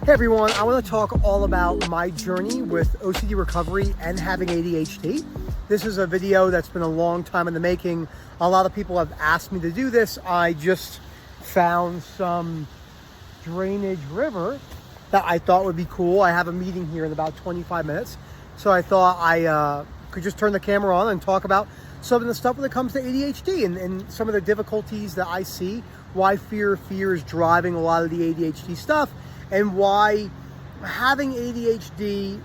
Hey everyone, I want to talk all about my journey with OCD recovery and having ADHD. This is a video that's been a long time in the making. A lot of people have asked me to do this. I just found some drainage river that I thought would be cool. I have a meeting here in about 25 minutes. So I thought I could just turn the camera on and talk about some of the stuff when it comes to ADHD and some of the difficulties that I see, why fear is driving a lot of the ADHD stuff, and why having ADHD,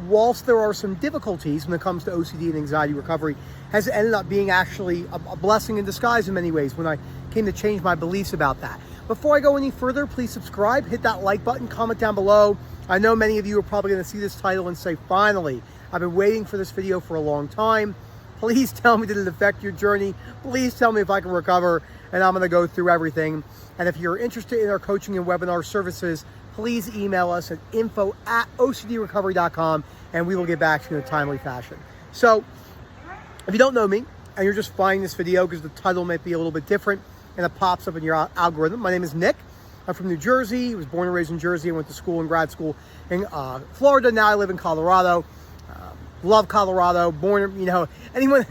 whilst there are some difficulties when it comes to OCD and anxiety recovery, has ended up being actually a blessing in disguise in many ways when I came to change my beliefs about that. Before I go any further, please subscribe, hit that like button, comment down below. I know many of you are probably going to see this title and say, finally, I've been waiting for this video for a long time. Please tell me, did it affect your journey? Please tell me if I can recover, and I'm going to go through everything. And if you're interested in our coaching and webinar services, please email us at info@ocdrecovery.com and we will get back to you in a timely fashion. So if you don't know me and you're just finding this video because the title might be a little bit different and it pops up in your algorithm, my name is Nick. I'm from New Jersey. I was born and raised in Jersey. I went to school and grad school in Florida. Now I live in Colorado. Love Colorado. Born, anyone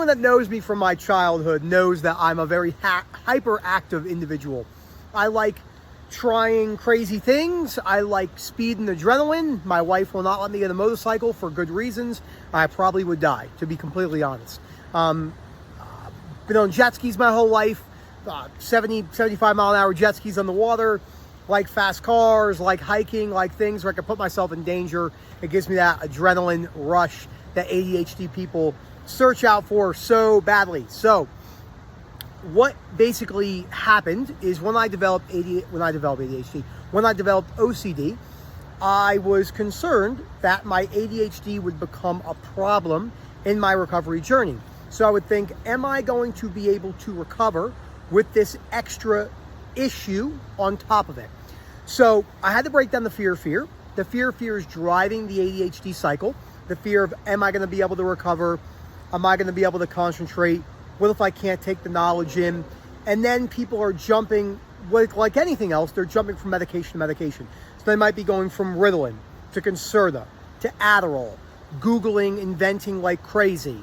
that knows me from my childhood knows that I'm a very hyperactive individual. I like trying crazy things. I like speed and adrenaline. My wife will not let me get a motorcycle for good reasons. I probably would die, to be completely honest. Been on jet skis my whole life. 75 mile an hour jet skis on the water. Like fast cars, like hiking, like things where I can put myself in danger. It gives me that adrenaline rush that ADHD people search out for so badly. So what basically happened is when I developed OCD, I was concerned that my ADHD would become a problem in my recovery journey. So I would think, am I going to be able to recover with this extra issue on top of it? So I had to break down the fear. The fear is driving the ADHD cycle. The fear of, am I going to be able to recover? Am I going to be able to concentrate? What if I can't take the knowledge in? And then people are jumping, like anything else, they're jumping from medication to medication. So they might be going from Ritalin to Concerta to Adderall, Googling, inventing like crazy,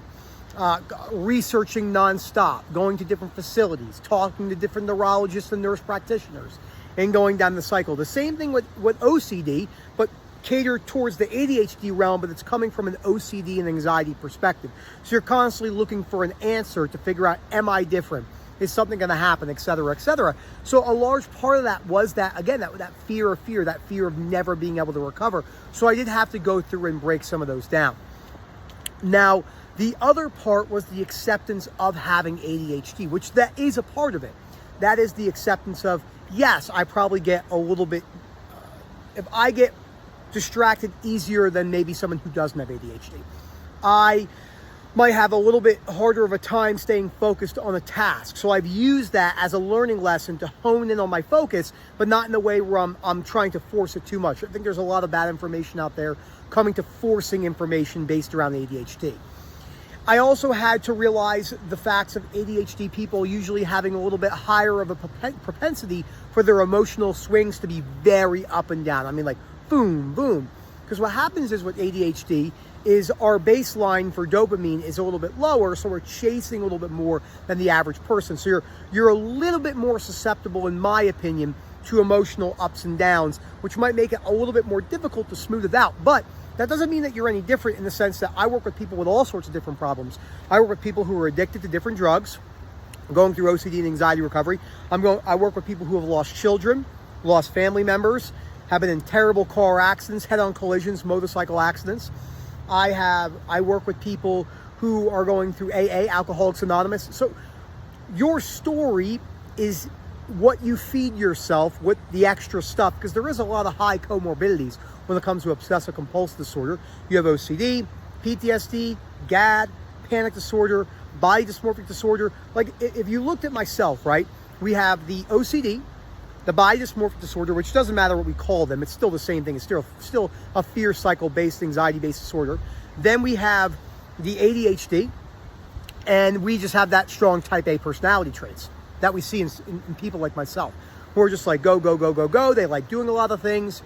researching nonstop, going to different facilities, talking to different neurologists and nurse practitioners, and going down the cycle. The same thing with OCD, but catered towards the ADHD realm, but it's coming from an OCD and anxiety perspective. So you're constantly looking for an answer to figure out, am I different? Is something going to happen, et cetera, et cetera. So a large part of that was that, again, that fear of never being able to recover. So I did have to go through and break some of those down. Now, the other part was the acceptance of having ADHD, which that is a part of it. That is the acceptance of, yes, I probably get a little bit, if I get distracted easier than maybe someone who doesn't have ADHD. I might have a little bit harder of a time staying focused on a task. So I've used that as a learning lesson to hone in on my focus, but not in a way where I'm trying to force it too much. I think there's a lot of bad information out there coming to forcing information based around ADHD. I also had to realize the facts of ADHD people usually having a little bit higher of a propensity for their emotional swings to be very up and down. I mean, like boom, boom. Because what happens is with ADHD is our baseline for dopamine is a little bit lower, so we're chasing a little bit more than the average person. So you're a little bit more susceptible, in my opinion, to emotional ups and downs, which might make it a little bit more difficult to smooth it out. But that doesn't mean that you're any different in the sense that I work with people with all sorts of different problems. I work with people who are addicted to different drugs, going through OCD and anxiety recovery. I work with people who have lost children, lost family members, have been in terrible car accidents, head-on collisions, motorcycle accidents. I work with people who are going through AA, Alcoholics Anonymous. So your story is what you feed yourself with the extra stuff, because there is a lot of high comorbidities when it comes to obsessive compulsive disorder. You have OCD, PTSD, GAD, panic disorder, body dysmorphic disorder. Like if you looked at myself, right, we have the OCD, the body dysmorphic disorder, which doesn't matter what we call them, it's still the same thing. It's still a fear cycle-based, anxiety-based disorder. Then we have the ADHD, and we just have that strong type A personality traits that we see in people like myself, who are just like go, go, go, go, go. They like doing a lot of things.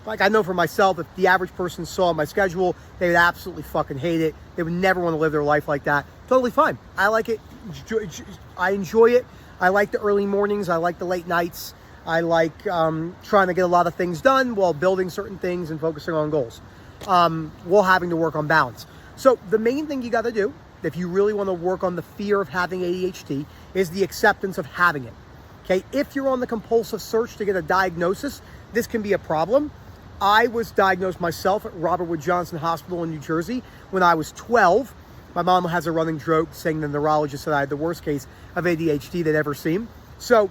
Like, I know for myself, if the average person saw my schedule, they would absolutely fucking hate it. They would never want to live their life like that. Totally fine. I like it. I enjoy it. I like the early mornings. I like the late nights. I like trying to get a lot of things done while building certain things and focusing on goals, while having to work on balance. So the main thing you got to do, if you really want to work on the fear of having ADHD, is the acceptance of having it. Okay, if you're on the compulsive search to get a diagnosis, this can be a problem. I was diagnosed myself at Robert Wood Johnson Hospital in New Jersey when I was 12. My mom has a running joke saying the neurologist said I had the worst case of ADHD they'd ever seen. So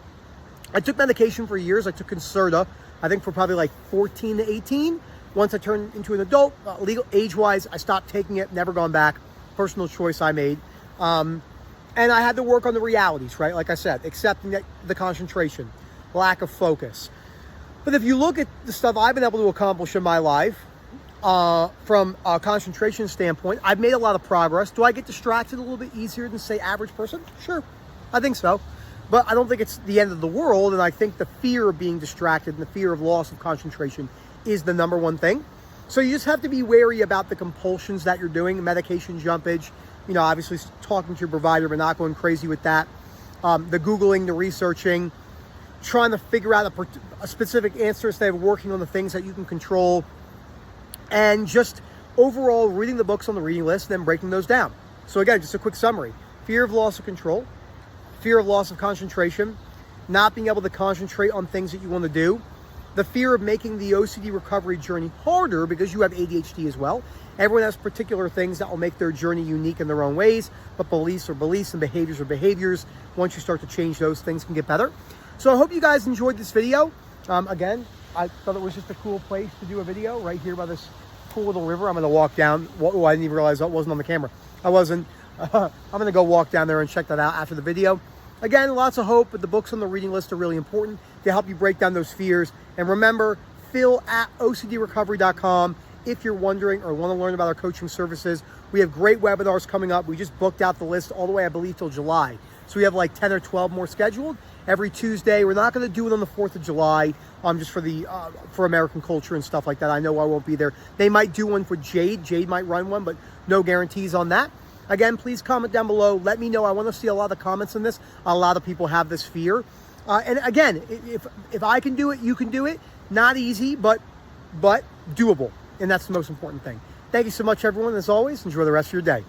I took medication for years. I took Concerta, I think for probably like 14 to 18. Once I turned into an adult, legal age-wise, I stopped taking it, never gone back. Personal choice I made. And I had to work on the realities, right? Like I said, accepting the concentration, lack of focus. But if you look at the stuff I've been able to accomplish in my life, from a concentration standpoint, I've made a lot of progress. Do I get distracted a little bit easier than, say, average person? Sure, I think so. But I don't think it's the end of the world, and I think the fear of being distracted and the fear of loss of concentration is the number one thing. So you just have to be wary about the compulsions that you're doing, medication jumpage, obviously talking to your provider, but not going crazy with that. The Googling, the researching, trying to figure out a specific answer instead of working on the things that you can control, and just overall reading the books on the reading list and then breaking those down. So again, just a quick summary. Fear of loss of control, fear of loss of concentration, not being able to concentrate on things that you want to do, the fear of making the OCD recovery journey harder because you have ADHD as well. Everyone has particular things that will make their journey unique in their own ways, but beliefs are beliefs and behaviors are behaviors. Once you start to change those, things can get better. So I hope you guys enjoyed this video. Again, I thought it was just a cool place to do a video right here by this cool little river. I'm going to walk down. Oh, I didn't even realize that wasn't on the camera. I wasn't. I'm going to go walk down there and check that out after the video. Again, lots of hope, but the books on the reading list are really important to help you break down those fears. And remember, Phil at OCDrecovery.com. If you're wondering or want to learn about our coaching services, we have great webinars coming up. We just booked out the list all the way, I believe, till July. So we have like 10 or 12 more scheduled every Tuesday. We're not going to do it on the 4th of July, just for American culture and stuff like that. I know I won't be there. They might do one for Jade. Jade might run one, but no guarantees on that. Again, please comment down below. Let me know. I want to see a lot of comments on this. A lot of people have this fear. And again, if I can do it, you can do it. Not easy, but doable. And that's the most important thing. Thank you so much, everyone. As always, enjoy the rest of your day.